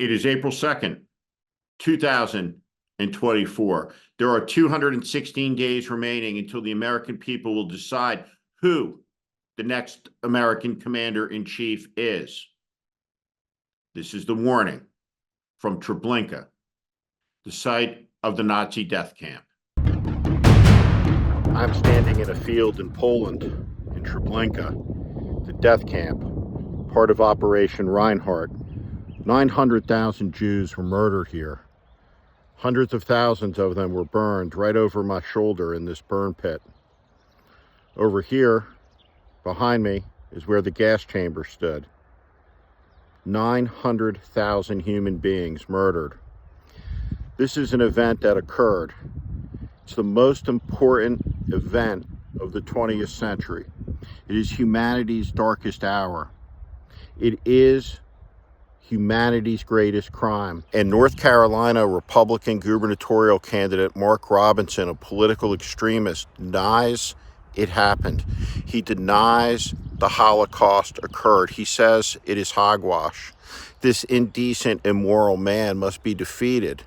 It is April 2nd, 2024. There are 216 days remaining until the American people will decide who the next American commander-in-chief is. This is the warning from Treblinka, the site of the Nazi death camp. I'm standing in a field in Poland, in Treblinka, the death camp, part of Operation Reinhardt. 900,000 Jews were murdered here. Hundreds of thousands of them were burned right over my shoulder in this burn pit. Over here, behind me, is where the gas chamber stood. 900,000 human beings murdered. This is an event that occurred. It's the most important event of the 20th century. It is humanity's darkest hour. It is humanity's greatest crime. And North Carolina Republican gubernatorial candidate Mark Robinson, a political extremist, denies it happened. He denies the Holocaust occurred. He says it is hogwash. This indecent, immoral man must be defeated,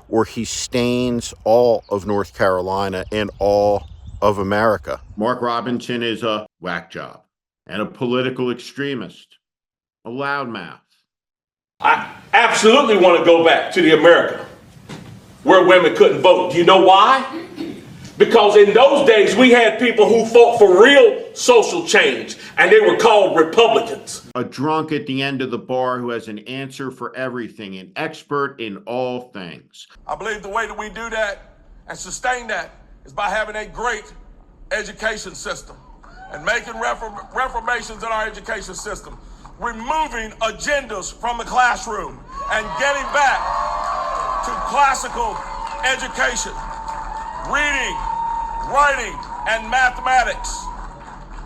or he stains all of North Carolina and all of America. Mark Robinson is a whack job and a political extremist, a loudmouth. I absolutely want to go back to the America where women couldn't vote. Do you know why? Because in those days we had people who fought for real social change, and they were called Republicans. A drunk at the end of the bar who has an answer for everything, an expert in all things. I believe the way that we do that and sustain that is by having a great education system and making reformations in our education system, removing agendas from the classroom and getting back to classical education, reading, writing, and mathematics,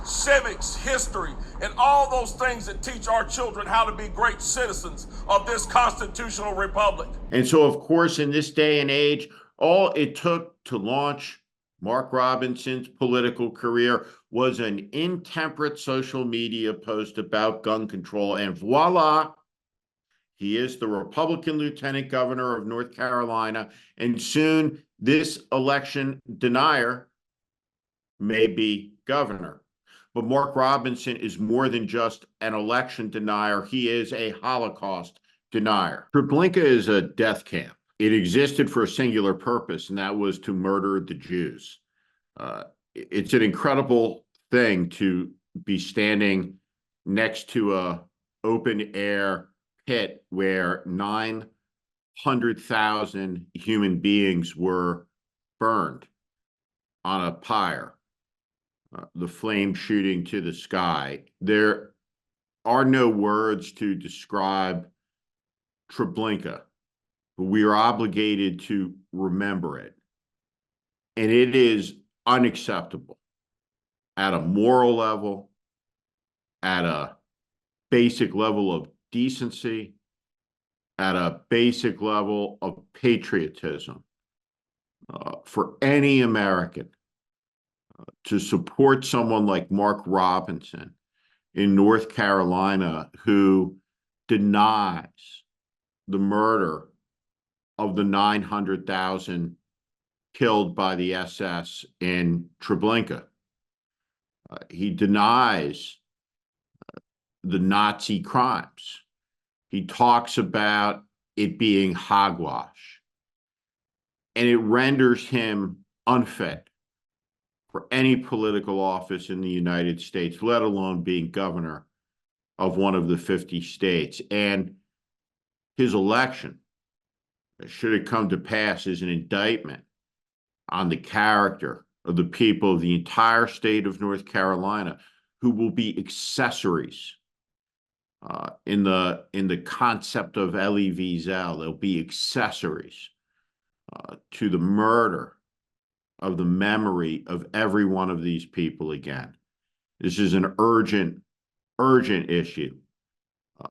civics, history, and all those things that teach our children how to be great citizens of this constitutional republic. And so, of course, in this day and age, all it took to launch Mark Robinson's political career was an intemperate social media post about gun control, and voila, he is the Republican lieutenant governor of North Carolina, and soon this election denier may be governor. But Mark Robinson is more than just an election denier. He is a Holocaust denier. Treblinka is a death camp. It existed for a singular purpose, and that was to murder the Jews. It's an incredible thing to be standing next to a open air pit where 900,000 human beings were burned on a pyre, the flame shooting to the sky. There are no words to describe Treblinka, but we are obligated to remember it. And it is unacceptable at a moral level, at a basic level of decency, at a basic level of patriotism, for any American to support someone like Mark Robinson in North Carolina who denies the murder of the 900,000 killed by the SS in Treblinka. He denies the Nazi crimes. He talks about it being hogwash, and it renders him unfit for any political office in the United States, let alone being governor of one of the 50 states. And his election, should it come to pass, is an indictment on the character of the people of the entire state of North Carolina, who will be accessories in the concept of Elie Wiesel. They'll be accessories to the murder of the memory of every one of these people again. This is an urgent issue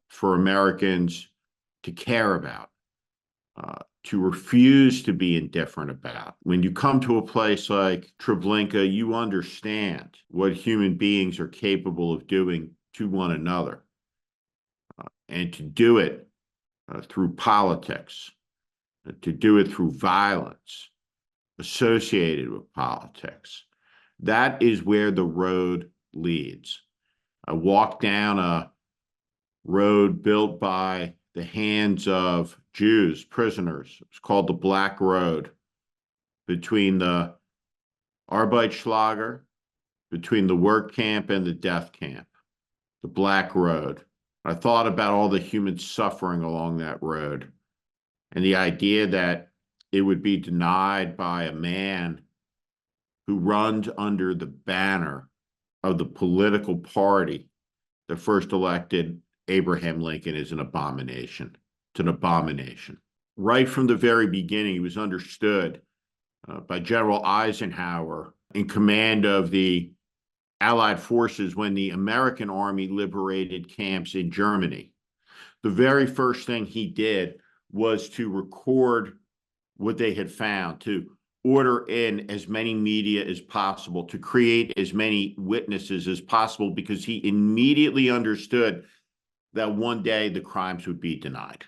for Americans to care about, to refuse to be indifferent about. When you come to a place like Treblinka, you understand what human beings are capable of doing to one another. And to do it through politics, to do it through violence associated with politics. That is where the road leads. I walked down a road built by the hands of Jews, prisoners. It's called the Black Road, between the Arbeitslager, between the work camp and the death camp, the Black Road. I thought about all the human suffering along that road and the idea that it would be denied by a man who runs under the banner of the political party that first elected Abraham Lincoln is an abomination. It's an abomination. Right from the very beginning, it was understood by General Eisenhower, in command of the Allied forces when the American Army liberated camps in Germany. The very first thing he did was to record what they had found, to order in as many media as possible, to create as many witnesses as possible, because he immediately understood that one day the crimes would be denied.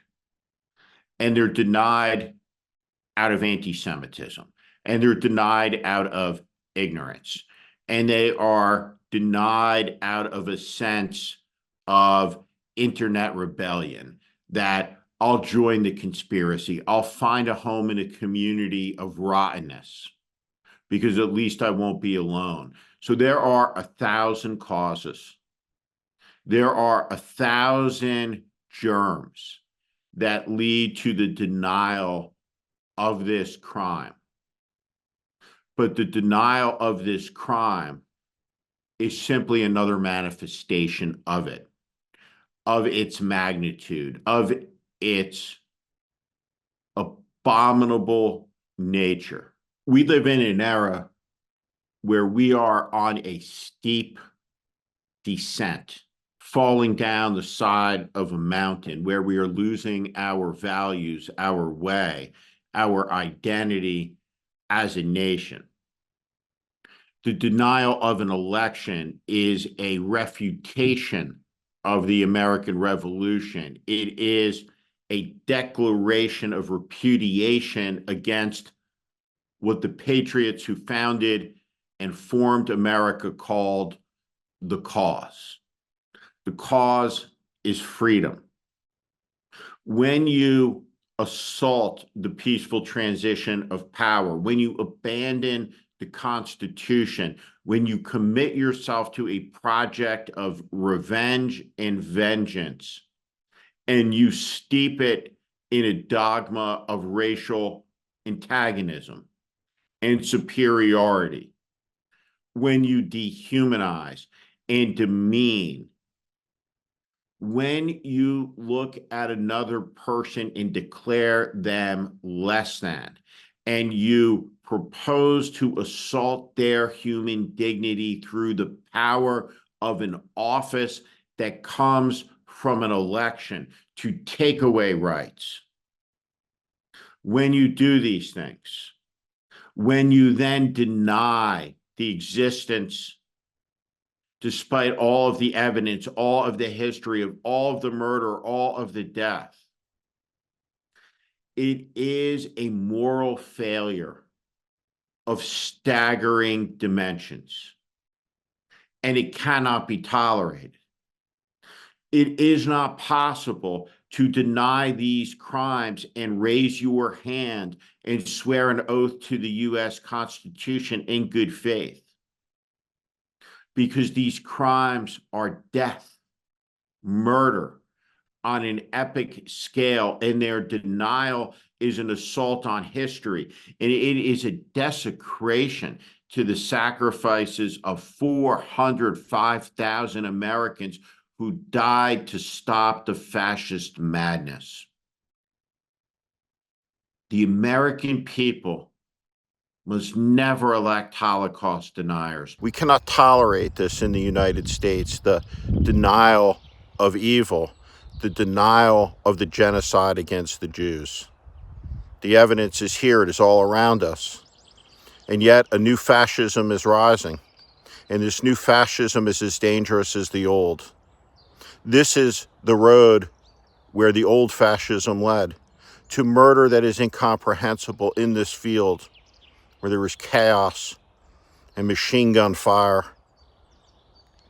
And they're denied out of anti-Semitism, and they're denied out of ignorance, and they are denied out of a sense of internet rebellion, that I'll join the conspiracy. I'll find a home in a community of rottenness because at least I won't be alone. So there are 1,000 causes. There are 1,000 germs that lead to the denial of this crime. But the denial of this crime is simply another manifestation of it, of its magnitude, of its abominable nature. We live in an era where we are on a steep descent, falling down the side of a mountain, where we are losing our values, our way, our identity as a nation. The denial of an election is a refutation of the American Revolution. It is a declaration of repudiation against what the patriots who founded and formed America called the cause. The cause is freedom. When you assault the peaceful transition of power, when you abandon the Constitution, when you commit yourself to a project of revenge and vengeance, and you steep it in a dogma of racial antagonism and superiority, when you dehumanize and demean, when you look at another person and declare them less than, and you propose to assault their human dignity through the power of an office that comes from an election to take away rights. When you do these things, when you then deny the existence, despite all of the evidence, all of the history of all of the murder, all of the death, it is a moral failure of staggering dimensions, and it cannot be tolerated. It is not possible to deny these crimes and raise your hand and swear an oath to the U.S. Constitution in good faith, because these crimes are death, murder on an epic scale, and their denial is an assault on history. And it is a desecration to the sacrifices of 405,000 Americans who died to stop the fascist madness. The American people must never elect Holocaust deniers. We cannot tolerate this in the United States, the denial of evil, the denial of the genocide against the Jews. The evidence is here, it is all around us. And yet a new fascism is rising, and this new fascism is as dangerous as the old. This is the road where the old fascism led, to murder that is incomprehensible in this field, where there is chaos and machine gun fire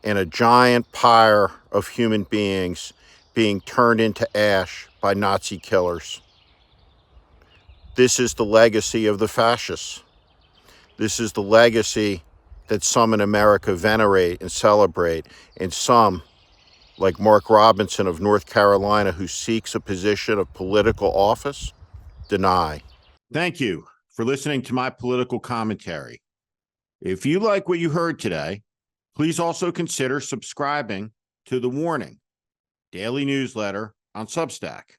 and a giant pyre of human beings being turned into ash by Nazi killers. This is the legacy of the fascists. This is the legacy that some in America venerate and celebrate, and some, like Mark Robinson of North Carolina, who seeks a position of political office, deny. Thank you for listening to my political commentary. If you like what you heard today, please also consider subscribing to The Warning daily newsletter on Substack.